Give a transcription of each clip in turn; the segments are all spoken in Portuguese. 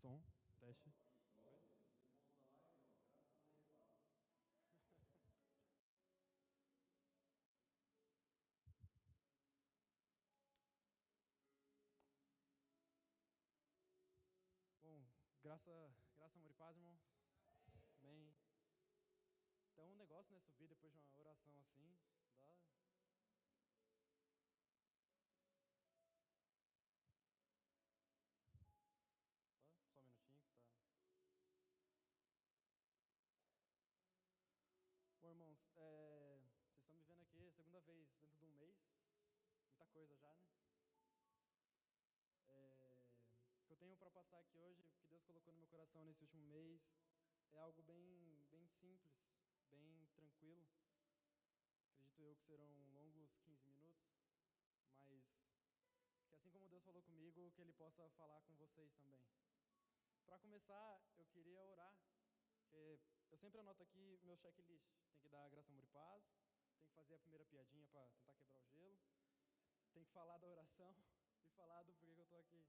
Som, teste. Bom, graça, amor e paz, irmãos. Amém. Então, um negócio, né, subir depois de uma oração assim, dá... Só um minutinho que tá... Bom, irmãos, vocês estão me vendo aqui a segunda vez dentro de um mês. Muita coisa já, né? O que eu tenho para passar aqui hoje, o que Deus colocou no meu coração nesse último mês, é algo bem simples, bem tranquilo. Acredito eu que serão longos 15 minutos, mas que assim como Deus falou comigo, que Ele possa falar com vocês também. Para começar, eu queria orar, porque eu sempre anoto aqui meu checklist. Tem que dar graça, amor e paz, tem que fazer a primeira piadinha para tentar quebrar o gelo, tem que falar da oração e falar do porquê que eu estou aqui.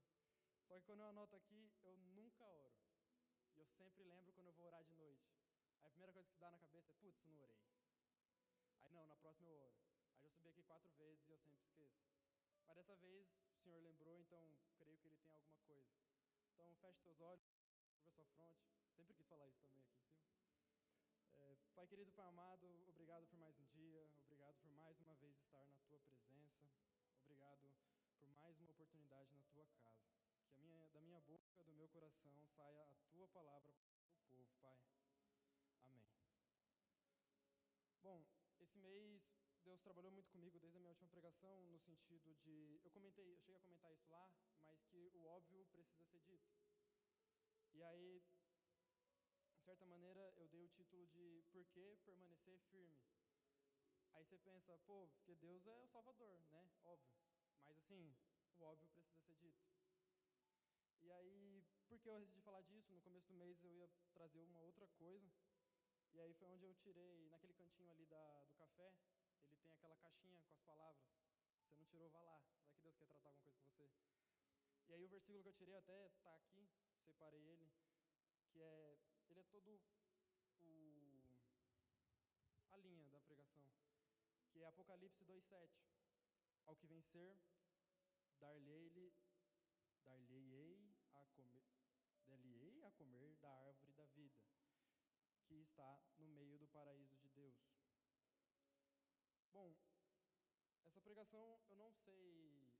Só que quando eu anoto aqui, eu nunca oro. E eu sempre lembro quando eu vou orar de noite. Aí a primeira coisa que dá na cabeça é, putz, não orei. Aí não, na próxima eu oro. Aí eu subi aqui 4 vezes e eu sempre esqueço. Mas dessa vez o Senhor lembrou, então creio que Ele tem alguma coisa. Então feche seus olhos, curva sua fronte. Sempre quis falar isso também aqui em cima. Pai querido, Pai amado, obrigado por mais um dia. Obrigado por mais uma vez estar na Tua presença. Obrigado por mais uma oportunidade na Tua casa. Que da minha boca, do meu coração, saia a Tua palavra para o Teu povo, Pai. Amém. Bom, esse mês Deus trabalhou muito comigo desde a minha última pregação, no sentido de... Eu cheguei a comentar isso lá, mas que o óbvio precisa ser dito. E aí, de certa maneira, eu dei o título de Por que permanecer firme? Aí você pensa, porque Deus é o Salvador, né? Óbvio. Mas assim, o óbvio precisa ser dito. E aí, por que eu decidi falar disso? No começo do mês eu ia trazer uma outra coisa. E aí foi onde eu tirei, naquele cantinho ali do café, ele tem aquela caixinha com as palavras. Você não tirou, vá lá. Vai que Deus quer tratar alguma coisa com você. E aí o versículo que eu tirei até está aqui, separei ele, que ele é todo a linha da pregação, que é Apocalipse 2:7. Ao que vencer, dar-lhe-ei a comer da árvore da vida, que está no meio do paraíso de Deus. Bom, essa pregação eu não sei,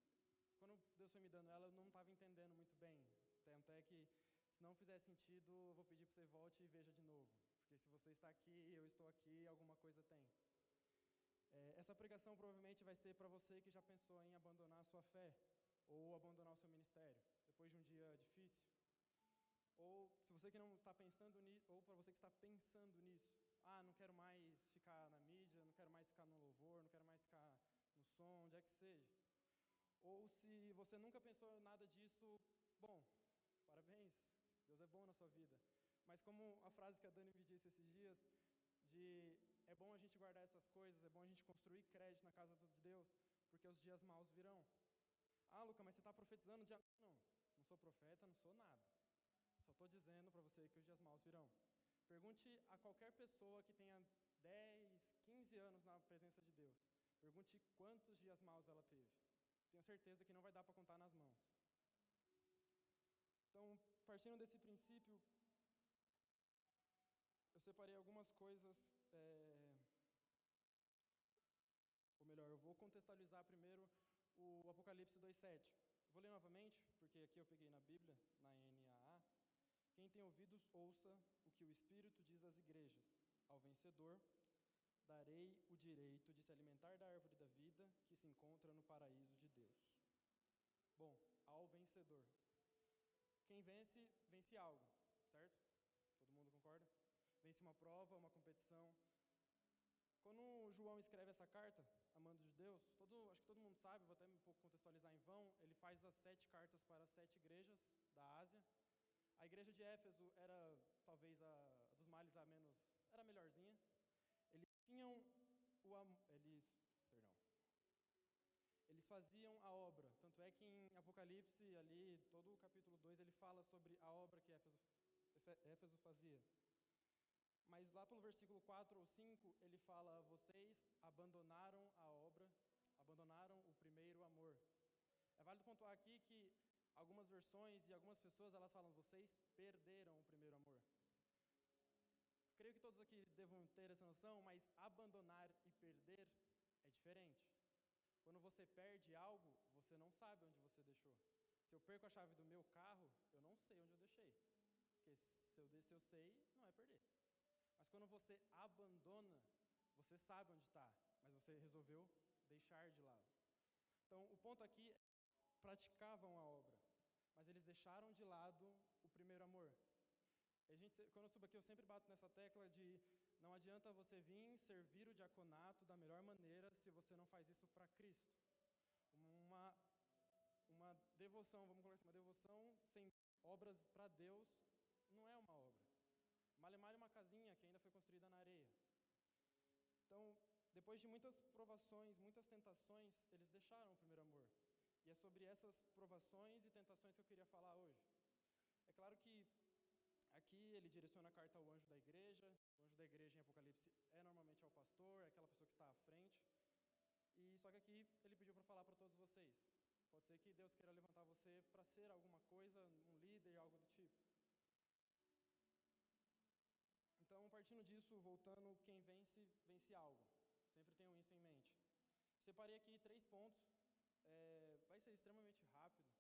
quando Deus foi me dando ela, eu não estava entendendo muito bem. Tanto é que, se não fizer sentido, eu vou pedir para você volte e veja de novo. Porque se você está aqui e eu estou aqui, alguma coisa tem. Essa pregação provavelmente vai ser para você que já pensou em abandonar a sua fé, ou abandonar o seu ministério, depois de um dia difícil. Ou se você que não está pensando nisso, ou para você que está pensando nisso, não quero mais ficar na mídia, não quero mais ficar no louvor, não quero mais ficar no som, onde é que seja. Ou se você nunca pensou nada disso, bom, parabéns, Deus é bom na sua vida. Mas como a frase que a Dani me disse esses dias, é bom a gente guardar essas coisas, é bom a gente construir crédito na casa de Deus, porque os dias maus virão. Luca, mas você está profetizando dia... Não sou profeta, não sou nada. Só estou dizendo para você que os dias maus virão. Pergunte a qualquer pessoa que tenha 10, 15 anos na presença de Deus. Pergunte quantos dias maus ela teve. Tenho certeza que não vai dar para contar nas mãos. Então, partindo desse princípio, eu separei algumas coisas, ou melhor, eu vou contextualizar primeiro o Apocalipse 2:7. Vou ler novamente, porque aqui eu peguei na Bíblia, na NAA. Quem tem ouvidos, ouça o que o Espírito diz às igrejas. Ao vencedor, darei o direito de se alimentar da árvore da vida que se encontra no paraíso de Deus. Bom, ao vencedor. Quem vence, vence algo, certo? Todo mundo concorda? Vence uma prova, uma competição. Quando João escreve essa carta, amando de Deus, acho que todo mundo sabe, vou até um pouco contextualizar em vão, ele faz as 7 cartas para as 7 igrejas da Ásia. A igreja de Éfeso era talvez a dos males a menos, era a melhorzinha. Eles faziam a obra, tanto é que em Apocalipse, ali, todo o capítulo 2, ele fala sobre a obra que Éfeso fazia. Mas lá pelo versículo 4 ou 5, ele fala: vocês abandonaram a obra, abandonaram o primeiro amor. É válido pontuar aqui que algumas versões e algumas pessoas, elas falam: vocês perderam o primeiro amor. Creio que todos aqui devam ter essa noção, mas abandonar e perder é diferente. Quando você perde algo, você não sabe onde você deixou. Se eu perco a chave do meu carro, eu não sei onde eu deixei. Porque se eu sei, não é perder. Mas quando você abandona, você sabe onde está, mas você resolveu deixar de lado. Então, o ponto aqui é que praticavam a obra, mas eles deixaram de lado o primeiro amor. Quando eu subo aqui, eu sempre bato nessa tecla de não adianta você vir servir o diaconato da melhor maneira se você não faz isso para Cristo. Uma devoção, vamos colocar assim, uma devoção sem obras para Deus não é uma obra. Malemar é uma casinha que ainda foi construída na areia. Então, depois de muitas provações, muitas tentações, eles deixaram o primeiro amor. E é sobre essas provações e tentações que eu queria falar hoje. É claro que aqui ele direciona a carta ao anjo da igreja. O anjo da igreja em Apocalipse é normalmente ao pastor, é aquela pessoa que está à frente. E só que aqui ele pediu para falar para todos vocês. Pode ser que Deus queira levantar você para ser alguma coisa, um líder, algo do tipo. Então, partindo disso, voltando, quem vence, vence algo. Sempre tenham isso em mente. Separei aqui 3 pontos. Vai ser extremamente rápido,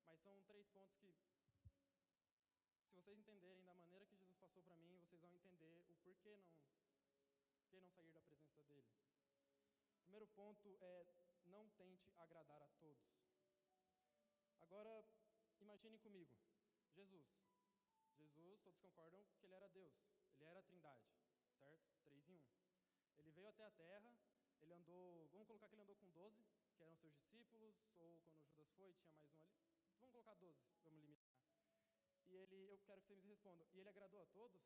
mas são 3 pontos que, se vocês entenderem da maneira que Jesus passou para mim, vocês vão entender o porquê não sair da presença dele. O primeiro ponto é: não tente agradar a todos. Agora, imagine comigo, Jesus, todos concordam que ele era Deus, ele era a Trindade, certo? 3 em 1. Ele veio até a Terra, ele andou, vamos colocar que ele andou com 12, que eram seus discípulos, ou quando Judas foi, tinha mais um ali. Vamos colocar 12, vamos limitar. E eu quero que vocês me respondam, e ele agradou a todos?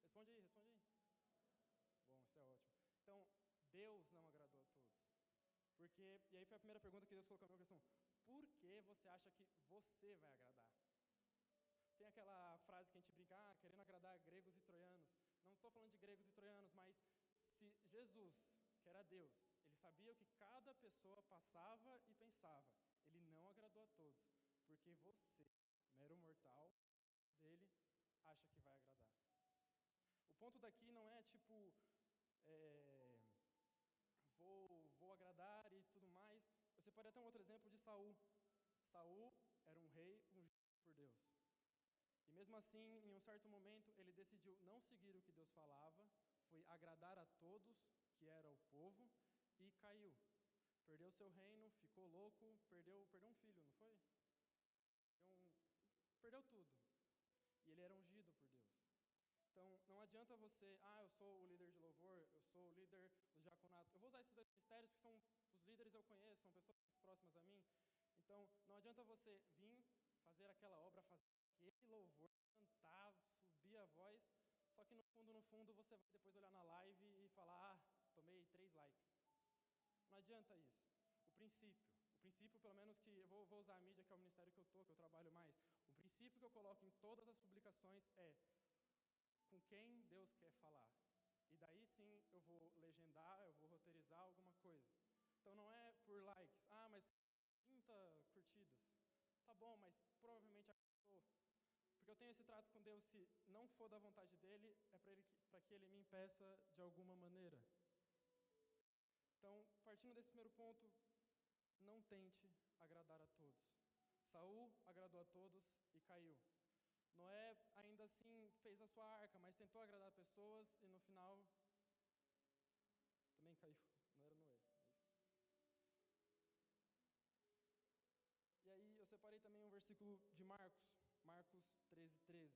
Responde aí. Bom, isso é ótimo. Então, Deus não agradou a todos. E aí foi a primeira pergunta que Deus colocou na minha coração: por que você acha que você vai agradar? Tem aquela frase que a gente brinca, querendo agradar gregos e troianos. Não estou falando de gregos e troianos, mas se Jesus, que era Deus, ele sabia o que cada pessoa passava e pensava, ele não agradou a todos, porque você, mero mortal dele, acha que vai agradar. O ponto daqui não é tipo, vou agradar e tudo mais. Eu separei até um outro exemplo de Saul. Saul era um rei ungido por Deus. E mesmo assim, em um certo momento, ele decidiu não seguir o que Deus falava, foi agradar a todos, que era o povo, e caiu. Perdeu seu reino, ficou louco, perdeu um filho, não foi? Perdeu tudo. E ele era ungido por Deus. Então, não adianta você, eu sou o líder de louvor, eu sou o líder do diaconato. Eu vou usar esses 2 ministérios porque são os líderes eu conheço, são pessoas mais próximas a mim. Então, não adianta você vir, fazer aquela obra, fazer aquele louvor, cantar, subir a voz, só que no fundo, você vai depois olhar na live e falar, tomei 3 likes. Não adianta isso. O princípio, pelo menos que, eu vou usar a mídia, que é o ministério que eu trabalho mais, o princípio que eu coloco em todas as publicações é com quem Deus quer falar. E daí sim eu vou legendar, eu vou roteirizar alguma coisa. Então não é por likes, mas 30 curtidas. Tá bom, mas provavelmente agradou. Porque eu tenho esse trato com Deus, se não for da vontade dele, é para que ele me impeça de alguma maneira. Então, partindo desse primeiro ponto, não tente agradar a todos. Saul agradou a todos e caiu. Noé, ainda assim, fez a sua arca, mas tentou agradar pessoas e no final também caiu. Não era Noé. E aí eu separei também um versículo de Marcos 13,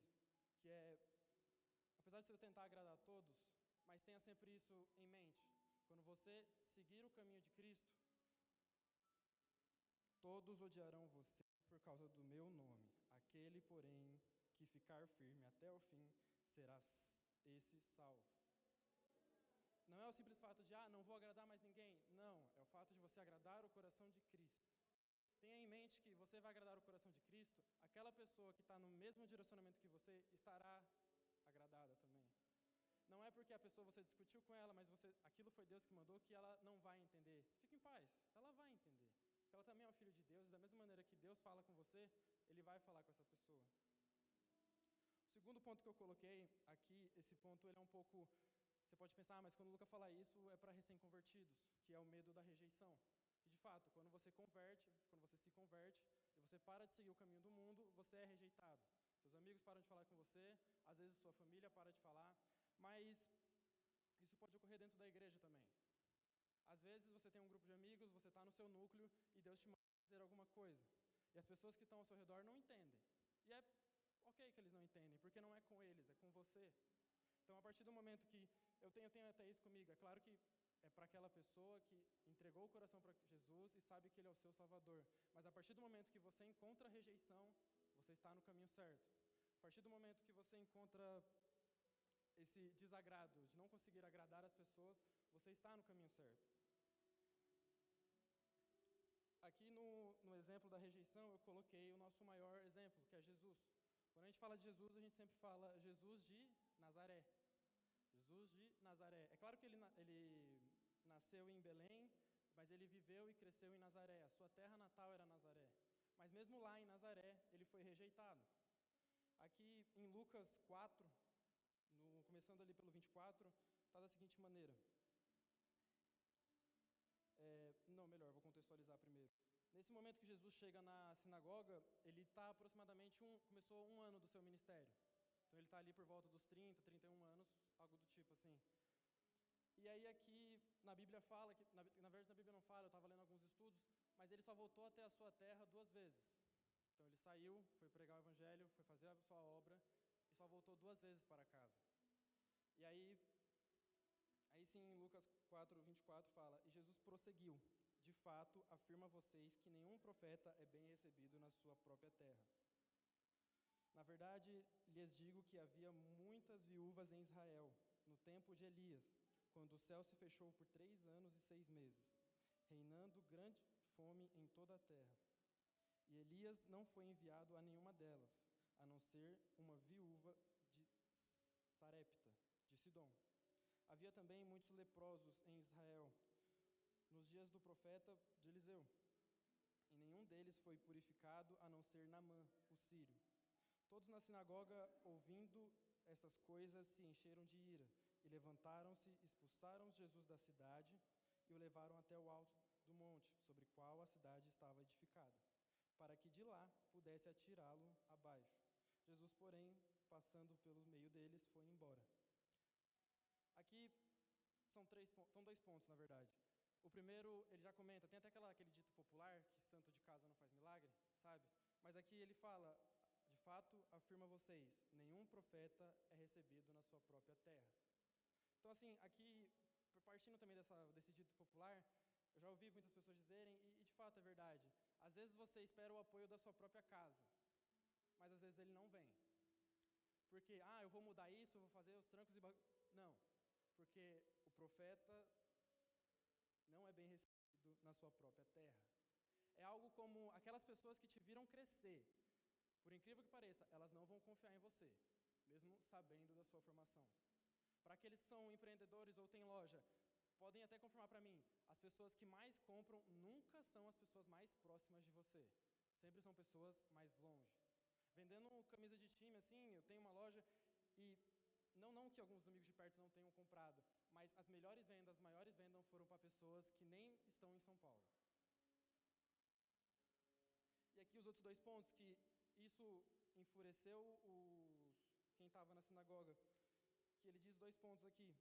que é, apesar de você tentar agradar a todos, mas tenha sempre isso em mente. Quando você seguir o caminho de Cristo, todos odiarão você por causa do meu nome. Aquele, porém, que ficar firme até o fim, será esse salvo. Não é o simples fato de, não vou agradar mais ninguém. Não, é o fato de você agradar o coração de Cristo. Tenha em mente que você vai agradar o coração de Cristo, aquela pessoa pessoa que está no mesmo direcionamento que você estará agradada também. Não é porque a pessoa você discutiu com ela, mas aquilo foi Deus que mandou, que ela não vai entender. Fique em paz, ela vai entender. Porque ela também é um filho de Deus, e da mesma maneira que Deus fala com você, Ele vai falar com essa pessoa. O segundo ponto que eu coloquei aqui, esse ponto ele é um pouco... Você pode pensar, mas quando o Luca fala isso, é para recém-convertidos, que é o medo da rejeição. Que de fato, quando você se converte, e você para de seguir o caminho do mundo, você é rejeitado. Seus amigos param de falar com você, às vezes sua família para de falar, mas isso pode ocorrer dentro da igreja também. Às vezes você tem um grupo de amigos, você está no seu núcleo e Deus te manda fazer alguma coisa. E as pessoas que estão ao seu redor não entendem. E é ok que eles não entendem, porque não é com eles, é com você. Então, a partir do momento que eu tenho até isso comigo, é claro que é para aquela pessoa que entregou o coração para Jesus e sabe que Ele é o seu Salvador. Mas a partir do momento que você encontra rejeição, você está no caminho certo. A partir do momento que você encontra esse desagrado de não conseguir agradar as pessoas, você está no caminho certo. Aqui no exemplo da rejeição, eu coloquei o nosso maior exemplo, que é Jesus. Quando a gente fala de Jesus, a gente sempre fala Jesus de Nazaré. Jesus de Nazaré. É claro que ele nasceu em Belém, mas ele viveu e cresceu em Nazaré. A sua terra natal era Nazaré. Mas mesmo lá em Nazaré, ele foi rejeitado. Aqui em Lucas 4, começando ali pelo 24, está da seguinte maneira. Vou contextualizar primeiro. Nesse momento que Jesus chega na sinagoga, ele está aproximadamente começou um ano do seu ministério. Então ele está ali por volta dos 30, 31 anos, algo do tipo assim. E aí aqui na Bíblia fala, na verdade na Bíblia não fala, eu estava lendo alguns estudos, mas ele só voltou até a sua terra 2 vezes. Então ele saiu, foi pregar o evangelho, foi fazer a sua obra e só voltou 2 vezes para casa. E aí sim, em Lucas 4, 24 fala, e Jesus prosseguiu, de fato, afirmo a vocês que nenhum profeta é bem recebido na sua própria terra. Na verdade, lhes digo que havia muitas viúvas em Israel, no tempo de Elias, quando o céu se fechou por 3 anos e 6 meses, reinando grande fome em toda a terra. E Elias não foi enviado a nenhuma delas, a não ser uma viúva de Sarepta, de Sidom. Havia também muitos leprosos em Israel, nos dias do profeta de Eliseu, e nenhum deles foi purificado, a não ser Naamã, o sírio. Todos na sinagoga, ouvindo estas coisas, se encheram de ira, e levantaram-se, expulsaram Jesus da cidade, e o levaram até o alto do monte, sobre o qual a cidade estava edificada, para que de lá pudesse atirá-lo abaixo. Jesus, porém, passando pelo meio deles, foi embora. Aqui são 2 pontos, na verdade. O primeiro, ele já comenta, tem até aquele dito popular, que santo de casa não faz milagre, sabe? Mas aqui ele fala, de fato, afirma vocês, nenhum profeta é recebido na sua própria terra. Então, assim, aqui, partindo também desse dito popular, eu já ouvi muitas pessoas dizerem, e de fato é verdade, às vezes você espera o apoio da sua própria casa, mas às vezes ele não vem. Porque, eu vou mudar isso, vou fazer os trancos e não, porque o profeta não é bem recebido na sua própria terra. É algo como aquelas pessoas que te viram crescer. Por incrível que pareça, elas não vão confiar em você, mesmo sabendo da sua formação. Para aqueles que são empreendedores ou têm loja, podem até confirmar para mim, as pessoas que mais compram nunca são as pessoas mais próximas de você. Sempre são pessoas mais longe. Vendendo camisa de time, assim, eu tenho uma loja e não que alguns amigos de perto não tenham comprado, mas as melhores vendas, as maiores vendas foram para pessoas que nem estão em São Paulo. E aqui os outros 2 pontos, que isso enfureceu quem estava na sinagoga, que ele diz 2 pontos aqui,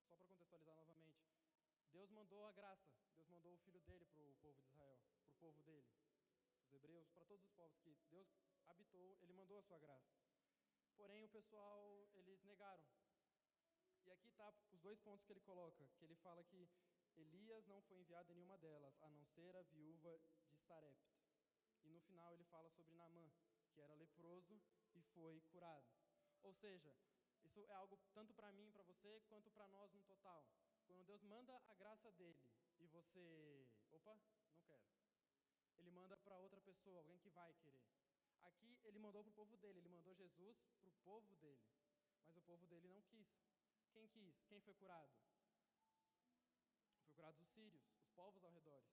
só para contextualizar novamente. Deus mandou a graça, Deus mandou o Filho dele para o povo de Israel, para o povo dele, os hebreus, para todos os povos que Deus habitou, ele mandou a sua graça. Porém, o pessoal, eles negaram. E aqui está os 2 pontos que ele coloca, que ele fala que Elias não foi enviado em nenhuma delas, a não ser a viúva de Sarepta. E no final ele fala sobre Naamã, que era leproso e foi curado. Ou seja, isso é algo tanto para mim, para você, quanto para nós no total. Quando Deus manda a graça dele e você, não quero. ele manda para outra pessoa, alguém que vai querer. Aqui ele mandou para o povo dele, ele mandou Jesus para o povo dele. Mas o povo dele não quis. Quem quis? Quem foi curado? Foi curado os sírios, os povos ao redor.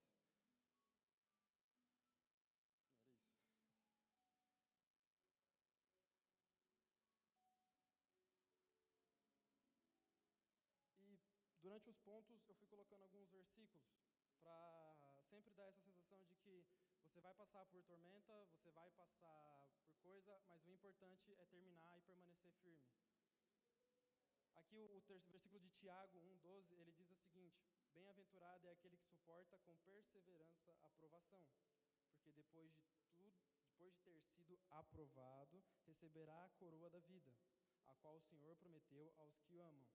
Era isso. E durante os pontos eu fui colocando alguns versículos para sempre dar essa sensação de que você vai passar por tormenta, você vai passar por coisa, mas o importante é terminar e permanecer firme. Aqui o versículo de Tiago 1,12, ele diz o seguinte: bem-aventurado é aquele que suporta com perseverança a provação, porque depois de ter sido aprovado, receberá a coroa da vida, a qual o Senhor prometeu aos que o amam.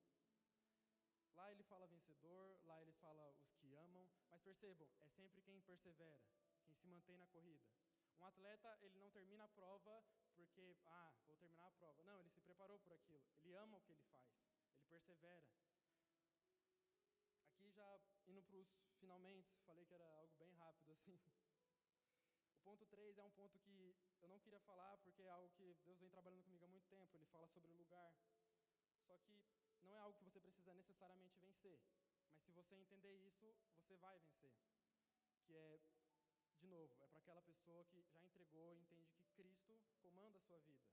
Lá ele fala vencedor, lá ele fala os que amam, mas percebam, é sempre quem persevera, quem se mantém na corrida. Um atleta, ele não termina a prova porque, vou terminar a prova. Não, ele se preparou por aquilo, ele ama o que ele faz, ele persevera. Aqui já indo para os finalmente, falei que era algo bem rápido assim. O ponto 3 é um ponto que eu não queria falar porque é algo que Deus vem trabalhando comigo há muito tempo, ele fala sobre o lugar. Só que não é algo que você precisa necessariamente vencer, mas se você entender isso, você vai vencer. Que é, de novo, é para aquela pessoa que já entregou e entende que Cristo comanda a sua vida.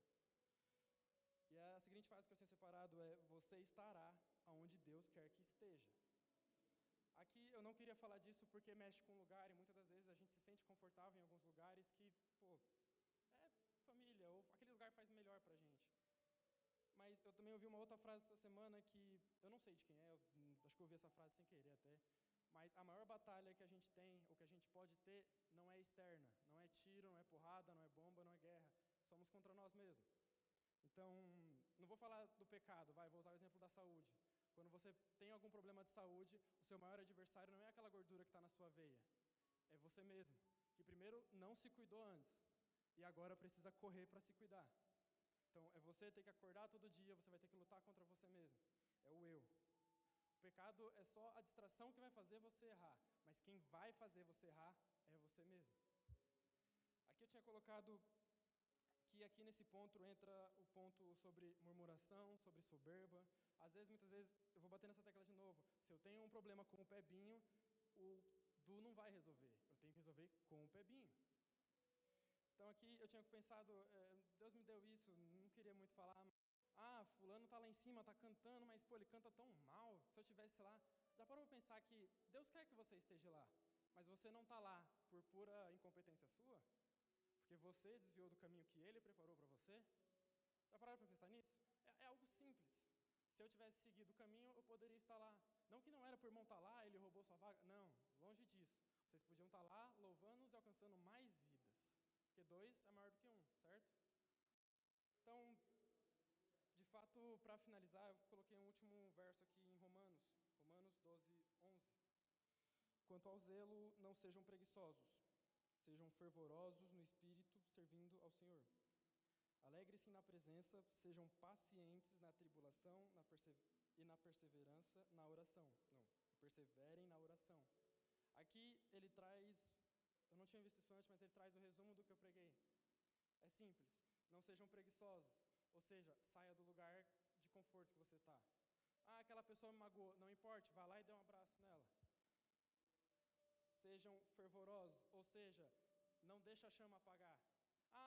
E a seguinte frase que eu tinha separado é: você estará aonde Deus quer que esteja. Aqui eu não queria falar disso porque mexe com o lugar e muitas das vezes a gente se sente confortável em alguns lugares que, é família, ou aquele lugar faz melhor pra gente. Mas eu também ouvi uma outra frase essa semana que, eu não sei de quem é, acho que eu ouvi essa frase sem querer até, mas a maior batalha que a gente tem, ou que a gente pode ter, não é externa, não é tiro, não é porrada, não é bomba, não é guerra, somos contra nós mesmos. Então, não vou falar do pecado, vou usar o exemplo da saúde. Quando você tem algum problema de saúde, o seu maior adversário não é aquela gordura que está na sua veia, é você mesmo, que primeiro não se cuidou antes, e agora precisa correr para se cuidar. Então, é você ter que acordar todo dia, você vai ter que lutar contra você mesmo. É o eu. O pecado é só a distração que vai fazer você errar, mas quem vai fazer você errar é você mesmo. Aqui eu tinha colocado que aqui nesse ponto entra o ponto sobre murmuração, sobre soberba. Às vezes, muitas vezes, eu vou bater nessa tecla de novo. Se eu tenho um problema com o pebinho, o Du não vai resolver. Eu tenho que resolver com o pebinho. Então aqui eu tinha pensado, Deus me deu isso, não queria muito falar, fulano está lá em cima, está cantando, mas ele canta tão mal, se eu estivesse lá, já parou para pensar que Deus quer que você esteja lá, mas você não está lá por pura incompetência sua? Porque você desviou do caminho que Ele preparou para você? Já pararam para pensar nisso? É algo simples. Se eu tivesse seguido o caminho, eu poderia estar lá. Não que não era por irmão estar lá, ele roubou sua vaga, não, longe disso. Vocês podiam estar lá louvando-os e alcançando mais vidas. Porque 2 é maior do que 1, certo? Então, de fato, para finalizar, eu coloquei um último verso aqui em Romanos 12:11. Quanto ao zelo, não sejam preguiçosos, sejam fervorosos no espírito, servindo ao Senhor. Alegre-se na presença, sejam pacientes na tribulação e na perseverança na oração. Não, perseverem na oração. Aqui ele traz, eu não tinha visto isso antes, mas ele traz o resumo do que eu preguei. É simples, não sejam preguiçosos, ou seja, saia do lugar de conforto que você está. Aquela pessoa me magoou, não importe, vá lá e dê um abraço nela. Sejam fervorosos, ou seja, não deixa a chama apagar.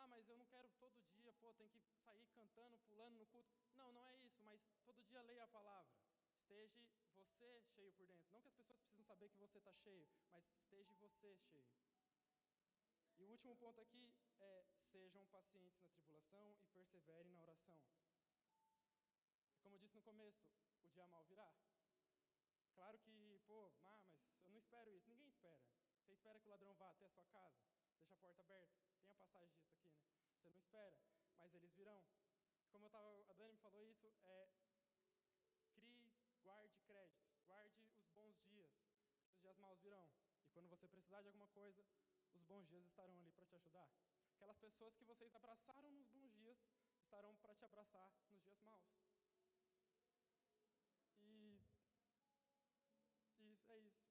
Mas eu não quero todo dia, tem que sair cantando, pulando no culto. Não, não é isso, mas todo dia leia a palavra. Esteja você cheio por dentro. Não que as pessoas precisam saber que você está cheio, mas esteja você cheio. E o último ponto aqui é: sejam pacientes na tribulação e perseverem na oração. Como eu disse no começo, o dia mal virá. Claro que, mas eu não espero isso. Ninguém espera. Você espera que o ladrão vá até a sua casa? Você deixa a porta aberta? Tem a passagem disso aqui, né? Você não espera, mas eles virão. Como a Dani me falou isso, crie, guarde créditos, guarde os bons dias, porque os dias maus virão. E quando você precisar de alguma coisa, os bons dias estarão ali para te ajudar. Aquelas pessoas que vocês abraçaram nos bons dias, estarão para te abraçar nos dias maus. E é isso.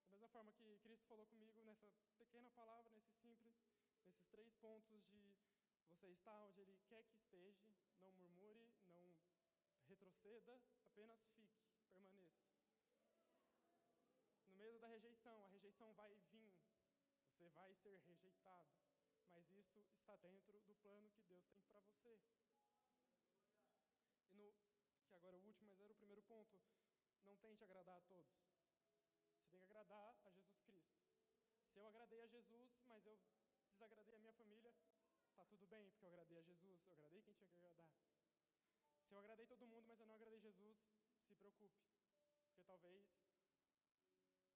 Da mesma forma forma que Cristo falou comigo nessa pequena palavra, nesses 3 pontos de você estar onde Ele quer que esteja, não murmure, não retroceda, apenas fique, permaneça. No meio da rejeição, a rejeição vai vir, você vai ser rejeitado, mas isso está dentro do plano que Deus tem para você. Que agora é o último, mas era o primeiro ponto, não tente agradar a todos. Você tem que agradar a Jesus Cristo. Se eu agradei a Jesus, mas eu desagradei a minha família, tá tudo bem, porque eu agradei a Jesus, eu agradei quem tinha que agradar. Se eu agradei todo mundo, mas eu não agradei Jesus, se preocupe, porque talvez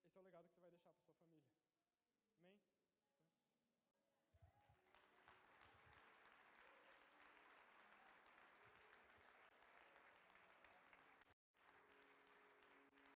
esse é o legado que você vai deixar para sua família.